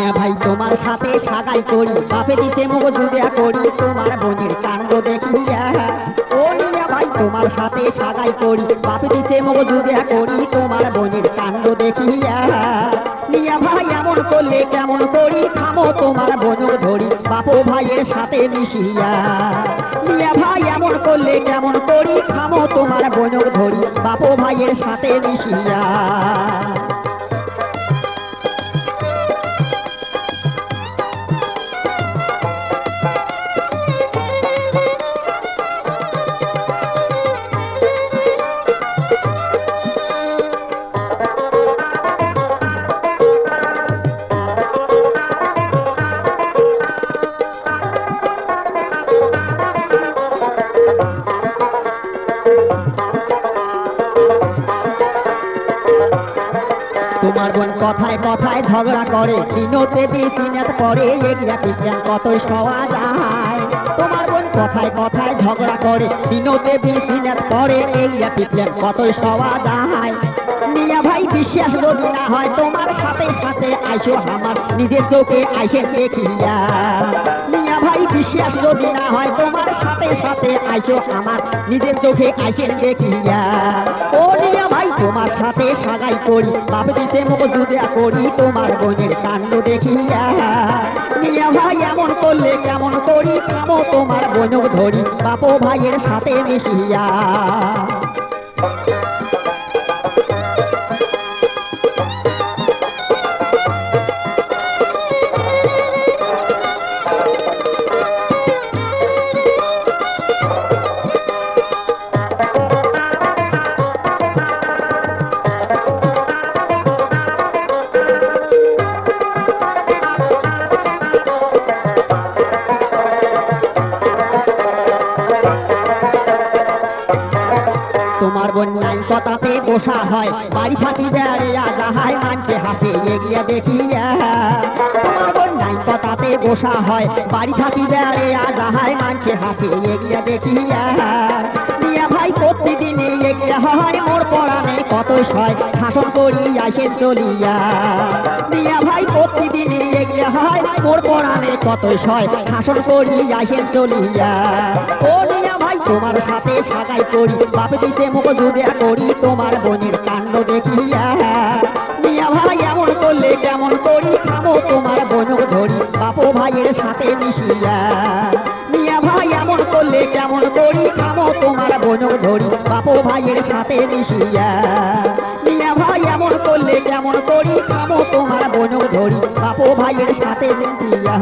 মিয়া ভাই তোমার সাথে সাগাই করি বাপে দিছে মগজুদা করি তোমার বোনের কাণ্ড দেখিয়া। ও মিয়া ভাই তোমার সাথে সাগাই করি বাপে দিছে মগজুদা করি তোমার বোনের কাণ্ড দেখিয়া। মিয়া ভাই এমন করলে কেমন করি থামো তোমার বোনক ধরি বাপো ভাইয়ের সাথে মিশিয়া। মিয়া ভাই এমন করলে কেমন করি থামো তোমার বোনক ধরি বাপো ভাইয়ের সাথে মিশিয়া। তোমার বোন কথায় কথায় ঝগড়া করে দিনতে বিচিনাত পরে এগিয়া বিজ্ঞান কতই সওয়া যায়। তোমার বোন কথায় কথায় ঝগড়া করে দিনতে বিচিনাত পরে এগিয়া বিজ্ঞান কতই সওয়া যায়। মিয়া ভাই বিশ্বাস যদি না হয় তোমার সাথে সাথে আইসো আমার নিজের চোখে আইসে দেখিয়া। মিয়া ভাই বিশ্বাস যদি না হয় তোমার সাথে সাথে আইসো আমার নিজের চোখে আইসে দেখিয়া। ও মিয়া ভাই তোমার সাথে সাগাই করি বাপ দিছে মগজুদা করি তোমার বোনের কাণ্ড দেখিয়া। মিয়া ভাই এমন করলে কেমন করি থামো তোমার বোনক ধরি বাপো ভাইয়ের সাথে মিশিয়া। তোমার বোন নাই কথাতে বসা হয় বাড়ি থাকি বেড়িয়া যাহাই মানছে হাসে এগিয়া দেখিয়া। তোমার বোন নাই কথাতে বসা হয় বাড়ি থাকি বেড়িয়া যাহাই মানছে হাসে এগিয়া দেখিয়া। মিয়া ভাই প্রতিদিন এগিয়া হয় মোর পড়ানে কত সয় শাসন করি আসে চলিয়া। মিয়া ভাই প্রতিদিন এগিয়া হয় মোর পড়ানে কত সয় শাসন করি আসে চলিয়া। ও মিয়া ভাই তোমার সাথে সাগাই করি বাপে দিছে মগজুদা করি তোমার বোনের কাণ্ড দেখিয়া। মিয়া ভাই এমন করলে কেমন করি থামো তোমার বোনক ধরি বাপো ভাইয়ের সাথে মিশিয়া। মিয়া ভাই এমন করলে কেমন করি থামো তোমার বোনক ধরি বাপো ভাইয়ের সাথে মিশিয়া। মিয়া ভাই এমন করলে কেমন করি থামো তোমার বোনক ধরি বাপো ভাইয়ের সাথে মিশিয়া।